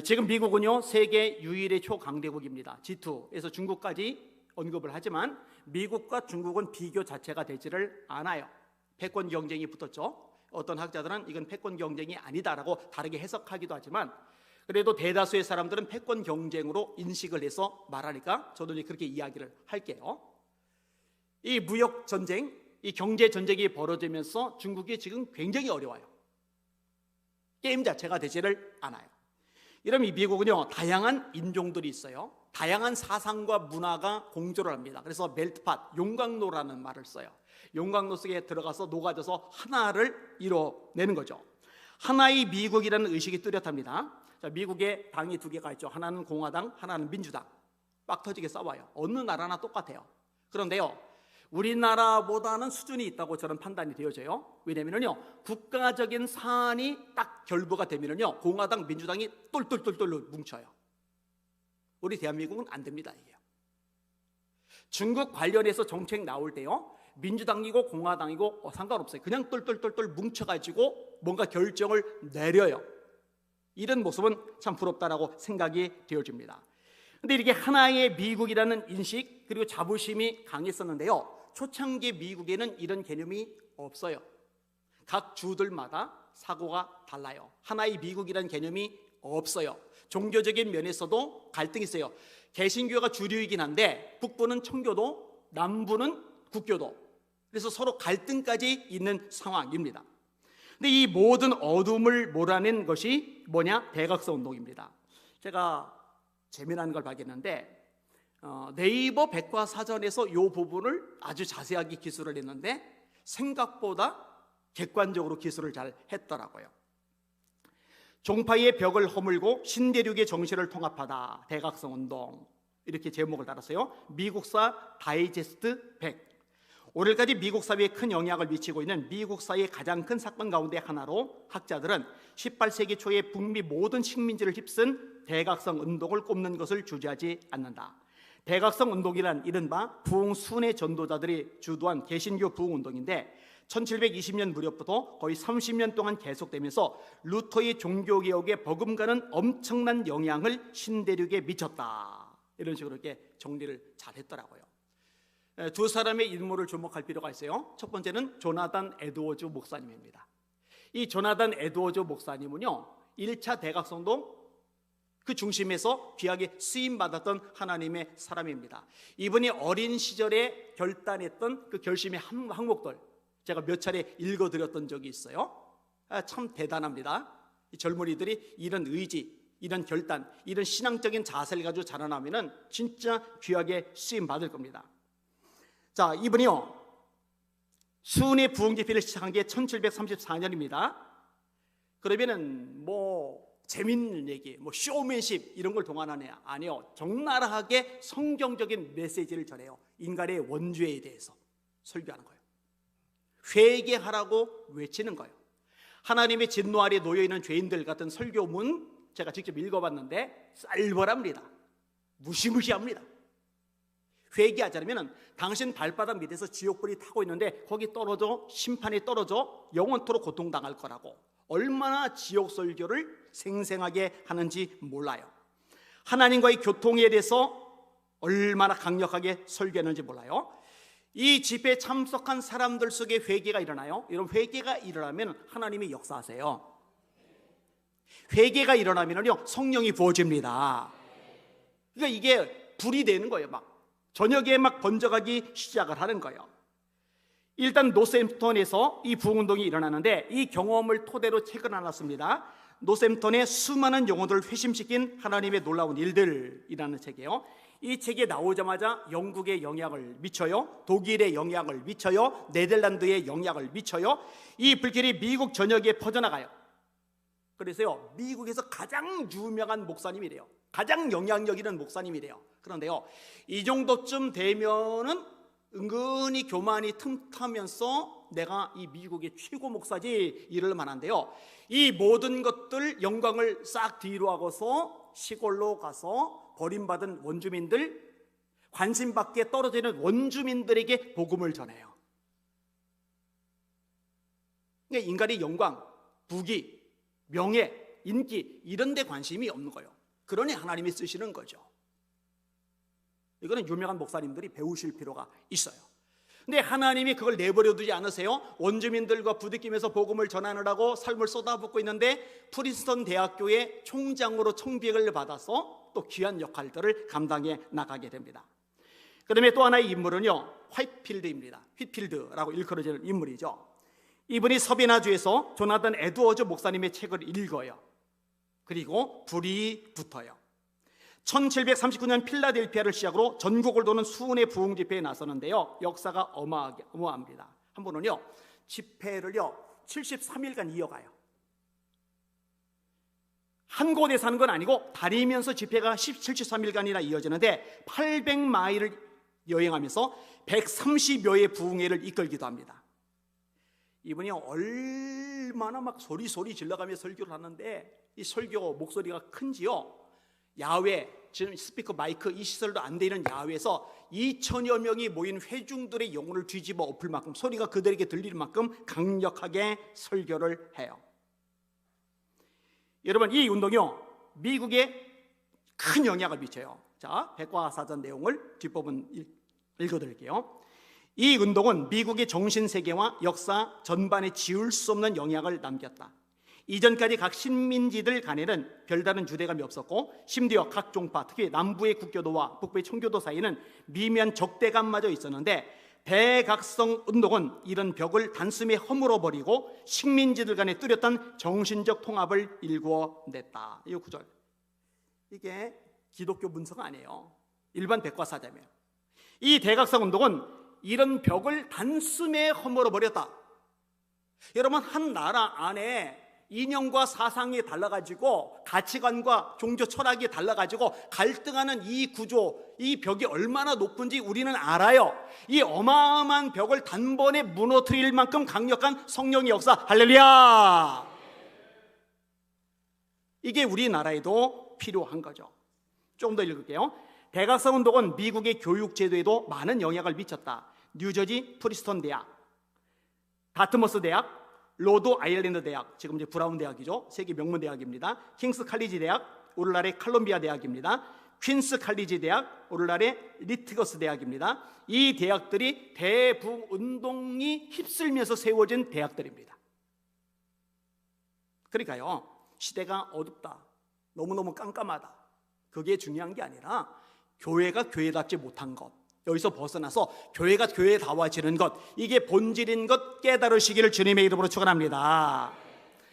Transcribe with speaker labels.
Speaker 1: 지금 미국은요 세계 유일의 초강대국입니다. G2에서 중국까지 언급을 하지만 미국과 중국은 비교 자체가 되지를 않아요. 패권 경쟁이 붙었죠. 어떤 학자들은 이건 패권 경쟁이 아니다라고 다르게 해석하기도 하지만 그래도 대다수의 사람들은 패권 경쟁으로 인식을 해서 말하니까 저도 그렇게 이야기를 할게요. 이 무역 전쟁, 이 경제 전쟁이 벌어지면서 중국이 지금 굉장히 어려워요. 게임 자체가 되지를 않아요. 이러면 이 미국은요 다양한 인종들이 있어요. 다양한 사상과 문화가 공존을 합니다. 그래서 멜트팟, 용광로라는 말을 써요. 용광로 속에 들어가서 녹아져서 하나를 이뤄내는 거죠. 하나의 미국이라는 의식이 뚜렷합니다. 자, 미국에 당이 두 개가 있죠. 하나는 공화당, 하나는 민주당. 빡 터지게 싸워요. 어느 나라나 똑같아요. 그런데요 우리나라보다는 수준이 있다고 저는 판단이 되어져요. 왜냐면요 국가적인 사안이 딱 결부가 되면요 공화당, 민주당이 똘똘똘똘 뭉쳐요. 우리 대한민국은 안 됩니다. 이게 중국 관련해서 정책 나올 때요 민주당이고 공화당이고 상관없어요. 그냥 똘똘똘똘 뭉쳐가지고 뭔가 결정을 내려요. 이런 모습은 참 부럽다라고 생각이 되어집니다. 근데 이렇게 하나의 미국이라는 인식 그리고 자부심이 강했었는데요 초창기 미국에는 이런 개념이 없어요. 각 주들마다 사고가 달라요. 하나의 미국이라는 개념이 없어요. 종교적인 면에서도 갈등이 있어요. 개신교가 주류이긴 한데 북부는 청교도, 남부는 국교도. 그래서 서로 갈등까지 있는 상황입니다. 근데 이 모든 어둠을 몰아낸 것이 뭐냐? 대각선 운동입니다. 제가 재미난 걸 발견했는데 네이버 백과사전에서 이 부분을 아주 자세하게 기술을 했는데 생각보다 객관적으로 기술을 잘 했더라고요. 종파의 벽을 허물고 신대륙의 정신을 통합하다 대각선 운동 이렇게 제목을 달았어요. 미국사 다이제스트 100. 오늘까지 미국 사회에 큰 영향을 미치고 있는 미국 사회의 가장 큰 사건 가운데 하나로 학자들은 18세기 초에 북미 모든 식민지를 휩쓴 대각선 운동을 꼽는 것을 주저하지 않는다. 대각선 운동이란 이른바 부흥순회 전도자들이 주도한 개신교 부흥운동인데 1720년 무렵부터 거의 30년 동안 계속되면서 루터의 종교개혁에 버금가는 엄청난 영향을 신대륙에 미쳤다. 이런 식으로 이렇게 정리를 잘 했더라고요. 두 사람의 인물을 주목할 필요가 있어요. 첫 번째는 조나단 에드워즈 목사님입니다. 이 조나단 에드워즈 목사님은요 1차 대각선운동 그 중심에서 귀하게 쓰임받았던 하나님의 사람입니다. 이분이 어린 시절에 결단했던 그 결심의 항목들 제가 몇 차례 읽어드렸던 적이 있어요. 참 대단합니다. 이 젊은이들이 이런 의지, 이런 결단, 이런 신앙적인 자세를 가지고 자라나면 진짜 귀하게 쓰임받을 겁니다. 자, 이분이요 순회 부흥 집회를 시작한 게 1734년입니다. 그러면은 재밌는 얘기, 쇼맨십 이런 걸 동원하네 아니요. 적나라하게 성경적인 메시지를 전해요. 인간의 원죄에 대해서 설교하는 거예요. 회개하라고 외치는 거예요. 하나님의 진노 아래 놓여있는 죄인들 같은 설교문 제가 직접 읽어봤는데 쌀벌합니다. 무시무시합니다. 회개하지 않으면 당신 발바닥 밑에서 지옥불이 타고 있는데 거기 떨어져 심판이 떨어져 영원토록 고통당할 거라고 얼마나 지옥 설교를 생생하게 하는지 몰라요. 하나님과의 교통에 대해서 얼마나 강력하게 설교했는지 몰라요. 이 집회에 참석한 사람들 속에 회개가 일어나요. 이런 회개가 일어나면 하나님이 역사하세요. 회개가 일어나면요 성령이 부어집니다. 그러니까 이게 불이 되는 거예요. 저녁에 번져가기 시작을 하는 거예요. 일단 노샘턴에서 이 부흥운동이 일어나는데 이 경험을 토대로 책을 하나 씁니다. 노샘턴의 수많은 영혼들을 회심시킨 하나님의 놀라운 일들이라는 책이에요. 이 책이 나오자마자 영국에 영향을 미쳐요. 독일에 영향을 미쳐요. 네덜란드에 영향을 미쳐요. 이 불길이 미국 전역에 퍼져나가요. 그래서요 미국에서 가장 유명한 목사님이래요. 가장 영향력 있는 목사님이래요. 그런데요 이 정도쯤 되면은 은근히 교만이 틈타면서 내가 이 미국의 최고 목사지 이럴 만한데요 이 모든 것들 영광을 싹 뒤로 하고서 시골로 가서 버림받은 원주민들 관심 밖에 떨어져 있는 원주민들에게 복음을 전해요. 그러니까 인간의 영광, 부귀, 명예 인기 이런 데 관심이 없는 거예요. 그러니 하나님이 쓰시는 거죠. 이거는 유명한 목사님들이 배우실 필요가 있어요. 근데 하나님이 그걸 내버려 두지 않으세요. 원주민들과 부딪히면서 복음을 전하느라고 삶을 쏟아붓고 있는데 프린스턴 대학교의 총장으로 청빙을 받아서 또 귀한 역할들을 감당해 나가게 됩니다. 그 다음에 또 하나의 인물은요, 화이트필드입니다. 휘필드라고 일컬어지는 인물이죠. 이분이 서비나주에서 조나단 에드워즈 목사님의 책을 읽어요. 그리고 불이 붙어요. 1739년 필라델피아를 시작으로 전국을 도는 수운의 부흥 집회에 나서는데요, 역사가 어마어마합니다. 한 분은요, 집회를요 73일간 이어가요. 한 곳에 사는 건 아니고 다니면서 집회가 73일간이나 이어지는데 800마일을 여행하면서 130여의 부흥회를 이끌기도 합니다. 이분이 얼마나 막 소리 질러가며 설교를 하는데 이 설교 목소리가 큰지요, 야외, 지금 스피커 마이크 이 시설도 안 되는 야외에서 2천여 명이 모인 회중들의 영혼을 뒤집어 엎을 만큼, 소리가 그들에게 들릴 만큼 강력하게 설교를 해요. 여러분, 이 운동이요 미국에 큰 영향을 미쳐요. 자, 백과사전 내용을 뒷부분 읽어드릴게요. 이 운동은 미국의 정신세계와 역사 전반에 지울 수 없는 영향을 남겼다. 이전까지 각 식민지들 간에는 별다른 유대감이 없었고, 심지어 각 종파, 특히 남부의 국교도와 북부의 청교도 사이에는 미미한 적대감마저 있었는데, 대각성 운동은 이런 벽을 단숨에 허물어버리고 식민지들 간에 뚜렷한 정신적 통합을 일구어냈다. 이 구절, 이게 기독교 문서가 아니에요. 일반 백과사전이에요. 이 대각성 운동은 이런 벽을 단숨에 허물어버렸다. 여러분, 한 나라 안에 이념과 사상이 달라가지고 가치관과 종교 철학이 달라가지고 갈등하는 이 구조, 이 벽이 얼마나 높은지 우리는 알아요. 이 어마어마한 벽을 단번에 무너뜨릴 만큼 강력한 성령의 역사, 할렐루야! 이게 우리나라에도 필요한 거죠. 조금 더 읽을게요. 대각성 운동은 미국의 교육 제도에도 많은 영향을 미쳤다. 뉴저지 프린스턴 대학, 다트머스 대학, 로드 아일랜드 대학, 지금 이제 브라운 대학이죠. 세계 명문 대학입니다. 킹스 칼리지 대학, 오늘날의 칼럼비아 대학입니다. 퀸스 칼리지 대학, 오늘날의 리트거스 대학입니다. 이 대학들이 대부흥 운동이 휩쓸면서 세워진 대학들입니다. 그러니까요, 시대가 어둡다, 너무너무 깜깜하다, 그게 중요한 게 아니라 교회가 교회답지 못한 것, 여기서 벗어나서 교회가 교회다워지는 것, 이게 본질인 것 깨달으시기를 주님의 이름으로 축원합니다.